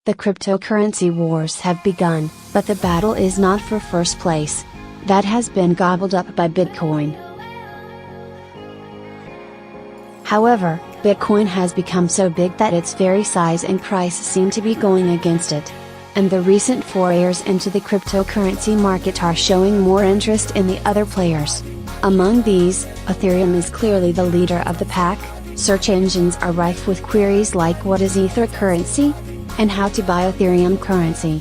The cryptocurrency wars have begun, but the battle is not for first place. That has been gobbled up by Bitcoin. However, Bitcoin has become so big that its very size and price seem to be going against it. And the recent forayers into the cryptocurrency market are showing more interest in the other players. Among these, Ethereum is clearly the leader of the pack. Search engines are rife with queries like "What is Ether currency?" and "How to buy Ethereum currency?"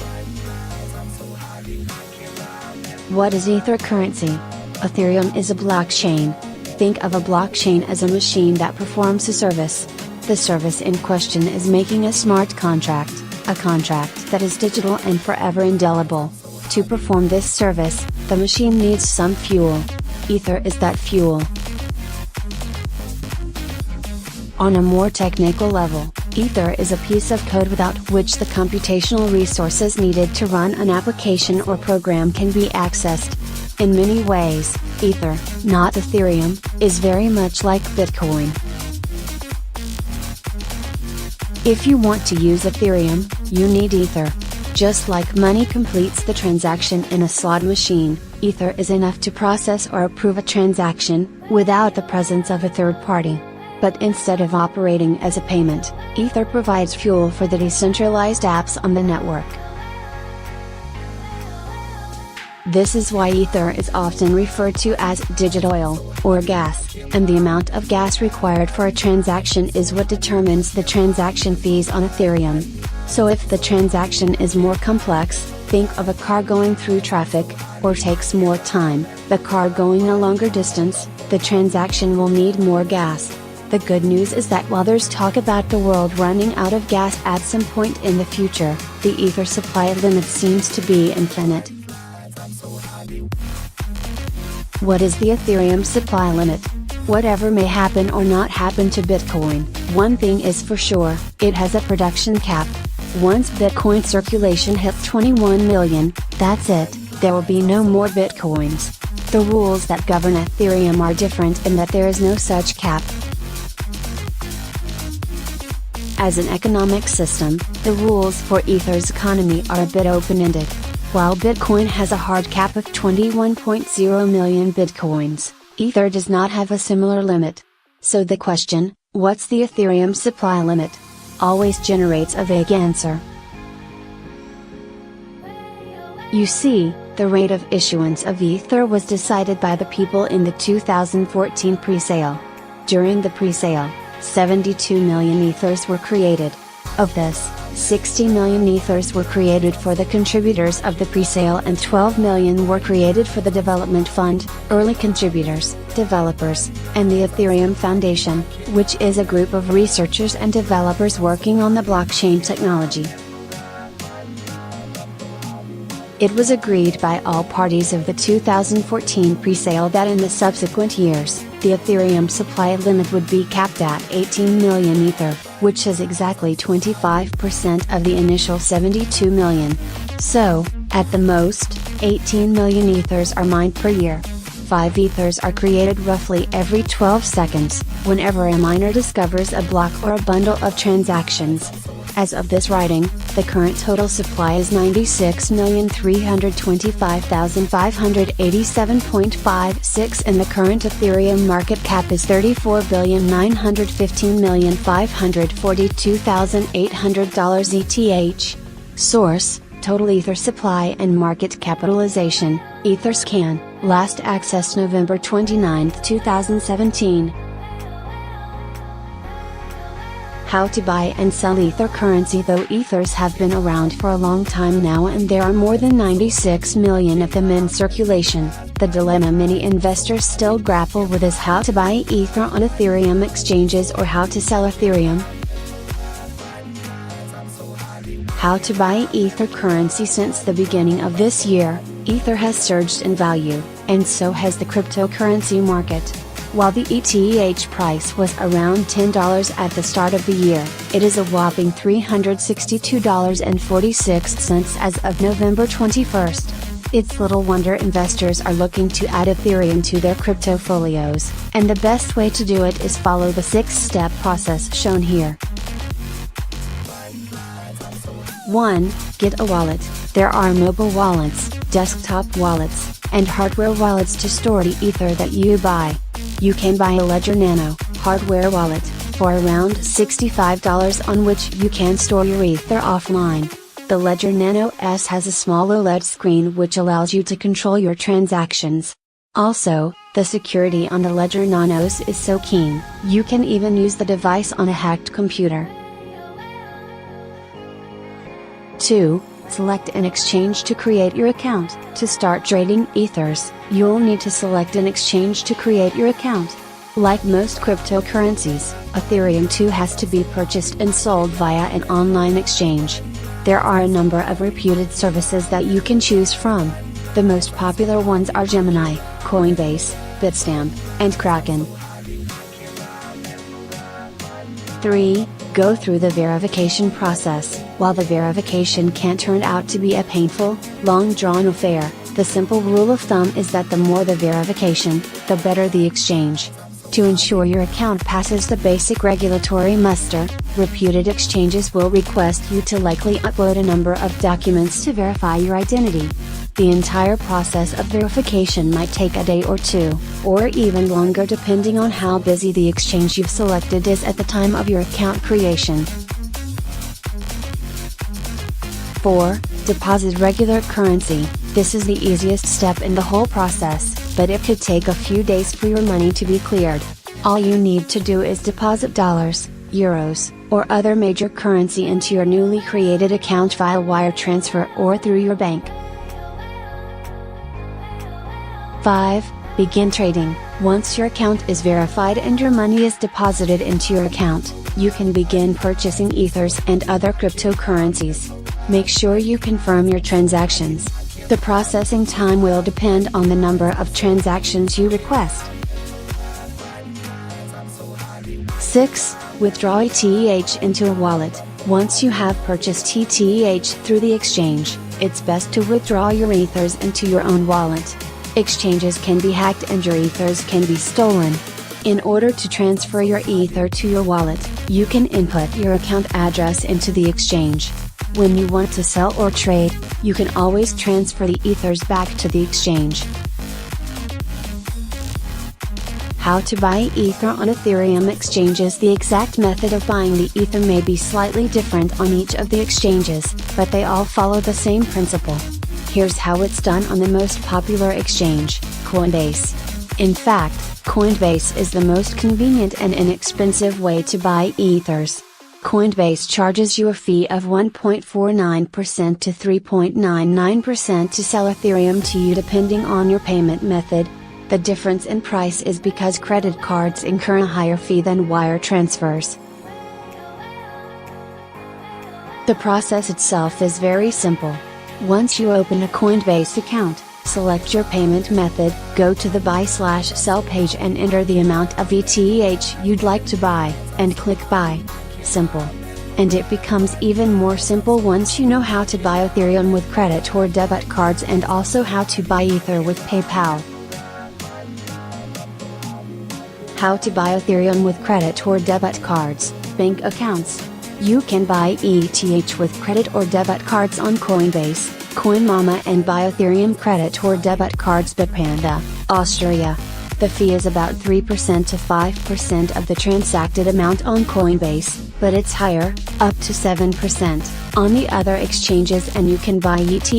What is Ether currency? Ethereum is a blockchain. Think of a blockchain as a machine that performs a service. The service in question is making a smart contract, a contract that is digital and forever indelible. To perform this service, the machine needs some fuel. Ether is that fuel. On a more technical level, Ether is a piece of code without which the computational resources needed to run an application or program can be accessed. In many ways, Ether, not Ethereum, is very much like Bitcoin. If you want to use Ethereum, you need Ether. Just like money completes the transaction in a slot machine, Ether is enough to process or approve a transaction, without the presence of a third party. But instead of operating as a payment, Ether provides fuel for the decentralized apps on the network. This is why Ether is often referred to as digital oil, or gas, and the amount of gas required for a transaction is what determines the transaction fees on Ethereum. So if the transaction is more complex, think of a car going through traffic, or takes more time, the car going a longer distance, the transaction will need more gas. The good news is that while there's talk about the world running out of gas at some point in the future, the Ether supply limit seems to be infinite. What is the Ethereum supply limit? Whatever may happen or not happen to Bitcoin, one thing is for sure, it has a production cap. Once Bitcoin circulation hits 21 million, that's it, there will be no more Bitcoins. The rules that govern Ethereum are different in that there is no such cap. As an economic system, the rules for Ether's economy are a bit open-ended. While Bitcoin has a hard cap of 21.0 million Bitcoins, Ether does not have a similar limit. So the question, what's the Ethereum supply limit? Always generates a vague answer. You see, the rate of issuance of Ether was decided by the people in the 2014 pre-sale. During the pre-sale, 72 million Ethers were created. Of this, 60 million Ethers were created for the contributors of the presale and 12 million were created for the development fund, early contributors, developers, and the Ethereum Foundation, which is a group of researchers and developers working on the blockchain technology. It was agreed by all parties of the 2014 presale that in the subsequent years, the Ethereum supply limit would be capped at 18 million Ether, which is exactly 25% of the initial 72 million. So, at the most, 18 million Ethers are mined per year. 5 Ethers are created roughly every 12 seconds, whenever a miner discovers a block or a bundle of transactions. As of this writing, the current total supply is 96,325,587.56 and the current Ethereum market cap is 34,915,542,800 ETH. Source, Total Ether Supply and Market Capitalization, Etherscan, last accessed November 29, 2017. How to buy and sell Ether currency. Though Ethers have been around for a long time now and there are more than 96 million of them in circulation, the dilemma many investors still grapple with is how to buy Ether on Ethereum exchanges or how to sell Ethereum. How to buy Ether currency. Since the beginning of this year, Ether has surged in value, and so has the cryptocurrency market. While the ETH price was around $10 at the start of the year, it is a whopping $362.46 as of November 21st. It's little wonder investors are looking to add Ethereum to their crypto folios, and the best way to do it is follow the 6-step process shown here. 1. Get a wallet. There are mobile wallets, desktop wallets, and hardware wallets to store the Ether that you buy. You can buy a Ledger Nano hardware wallet for around $65 on which you can store your Ether offline. The Ledger Nano S has a small OLED screen which allows you to control your transactions. Also, the security on the Ledger Nanos is so keen, you can even use the device on a hacked computer. 2. Select an exchange to create your account. To start trading Ethers, you'll need to select an exchange to create your account. Like most cryptocurrencies, Ethereum too has to be purchased and sold via an online exchange. There are a number of reputed services that you can choose from. The most popular ones are Gemini, Coinbase, Bitstamp, and Kraken. 3. Go through the verification process. While the verification can turn out to be a painful, long-drawn affair, the simple rule of thumb is that the more the verification, the better the exchange. To ensure your account passes the basic regulatory muster, reputed exchanges will request you to likely upload a number of documents to verify your identity. The entire process of verification might take a day or two, or even longer depending on how busy the exchange you've selected is at the time of your account creation. 4. Deposit regular currency. This is the easiest step in the whole process, but it could take a few days for your money to be cleared. All you need to do is deposit dollars, euros, or other major currency into your newly created account via wire transfer or through your bank. 5. Begin trading. Once your account is verified and your money is deposited into your account, you can begin purchasing Ethers and other cryptocurrencies. Make sure you confirm your transactions. The processing time will depend on the number of transactions you request. 6. Withdraw ETH into a wallet. Once you have purchased ETH through the exchange, it's best to withdraw your Ethers into your own wallet. Exchanges can be hacked and your Ethers can be stolen. In order to transfer your Ether to your wallet, you can input your account address into the exchange. When you want to sell or trade, you can always transfer the Ethers back to the exchange. How to buy Ether on Ethereum exchanges. The exact method of buying the Ether may be slightly different on each of the exchanges, but they all follow the same principle. Here's how it's done on the most popular exchange, Coinbase. In fact, Coinbase is the most convenient and inexpensive way to buy Ethers. Coinbase charges you a fee of 1.49% to 3.99% to sell Ethereum to you depending on your payment method. The difference in price is because credit cards incur a higher fee than wire transfers. The process itself is very simple. Once you open a Coinbase account, select your payment method, go to the buy/sell page and enter the amount of ETH you'd like to buy, and click buy. Simple. And it becomes even more simple once you know how to buy Ethereum with credit or debit cards and also how to buy Ether with PayPal. How to buy Ethereum with credit or debit cards, bank accounts. You can buy ETH with credit or debit cards on Coinbase, CoinMama and buy Ethereum credit or debit cards Bitpanda, Austria. The fee is about 3% to 5% of the transacted amount on Coinbase, but it's higher, up to 7%, on the other exchanges and you can buy ETH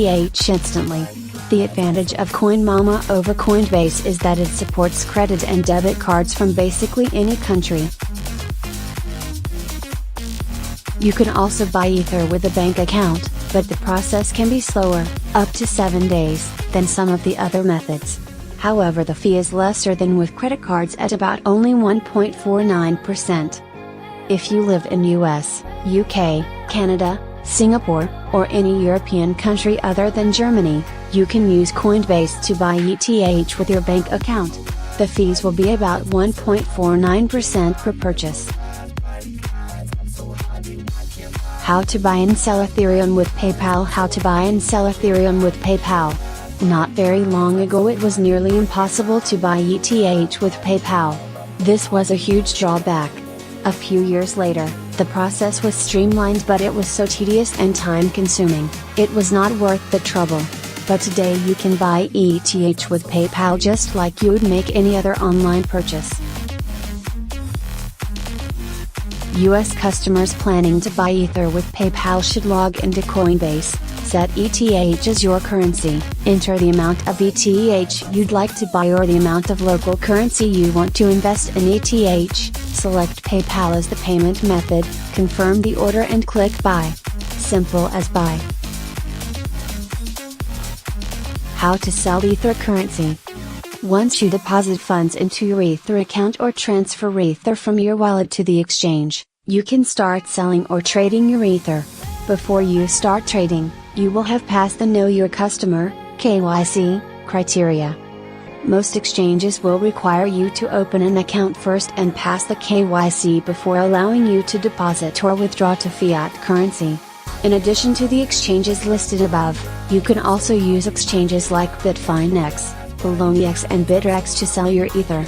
instantly. The advantage of CoinMama over Coinbase is that it supports credit and debit cards from basically any country. You can also buy Ether with a bank account, but the process can be slower, up to 7 days, than some of the other methods. However, the fee is lesser than with credit cards at about only 1.49%. If you live in US, UK, Canada, Singapore, or any European country other than Germany, you can use Coinbase to buy ETH with your bank account. The fees will be about 1.49% per purchase. How to buy and sell Ethereum with PayPal. How to buy and sell Ethereum with PayPal. Not very long ago it was nearly impossible to buy ETH with PayPal. This was a huge drawback. A few years later, The process was streamlined, but it was so tedious and time consuming, it was not worth the trouble. But today you can buy ETH with PayPal just like you would make any other online purchase. US customers planning to buy Ether with PayPal should log into Coinbase, set ETH as your currency, enter the amount of ETH you'd like to buy or the amount of local currency you want to invest in ETH, select PayPal as the payment method, confirm the order and click Buy. Simple as buy. How to sell Ether currency. Once you deposit funds into your Ether account or transfer Ether from your wallet to the exchange, you can start selling or trading your Ether. Before you start trading, you will have passed the Know Your Customer (KYC) criteria. Most exchanges will require you to open an account first and pass the KYC before allowing you to deposit or withdraw to fiat currency. In addition to the exchanges listed above, you can also use exchanges like Bitfinex, Poloniex and Bittrex to sell your Ether.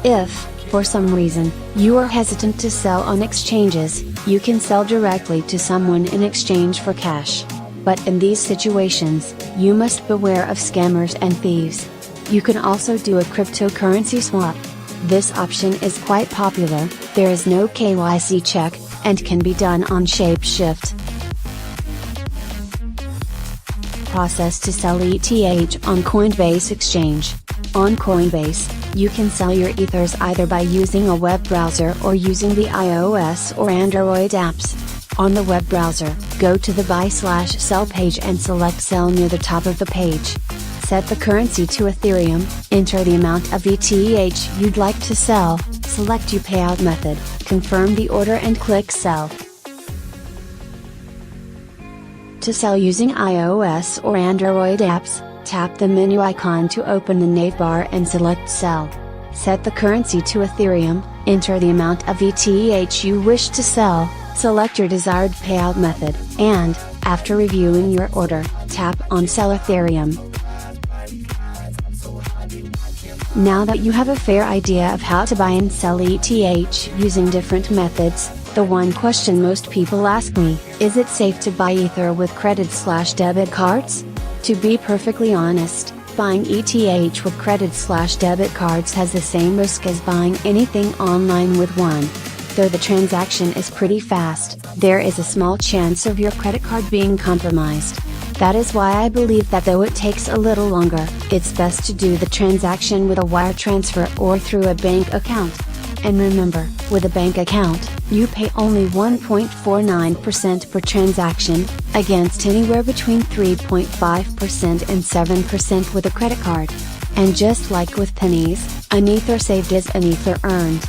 If, for some reason, you are hesitant to sell on exchanges, you can sell directly to someone in exchange for cash. But in these situations, you must beware of scammers and thieves. You can also do a cryptocurrency swap. This option is quite popular, there is no KYC check, and can be done on Shapeshift. Process to sell ETH on Coinbase exchange. On Coinbase, you can sell your Ethers either by using a web browser or using the iOS or Android apps. On the web browser, go to the buy/sell page and select sell near the top of the page. Set the currency to Ethereum, enter the amount of ETH you'd like to sell, select your payout method, confirm the order and click sell. To sell using iOS or Android apps, tap the menu icon to open the navbar and select sell. Set the currency to Ethereum, enter the amount of ETH you wish to sell, select your desired payout method, and, after reviewing your order, tap on Sell Ethereum. Now that you have a fair idea of how to buy and sell ETH using different methods, the one question most people ask me, is it safe to buy Ether with credit/debit cards? To be perfectly honest, buying ETH with credit/debit cards has the same risk as buying anything online with one. Though the transaction is pretty fast, there is a small chance of your credit card being compromised. That is why I believe that though it takes a little longer, it's best to do the transaction with a wire transfer or through a bank account. And remember, with a bank account, you pay only 1.49% per transaction, against anywhere between 3.5% and 7% with a credit card. And just like with pennies, an Ether saved is an Ether earned.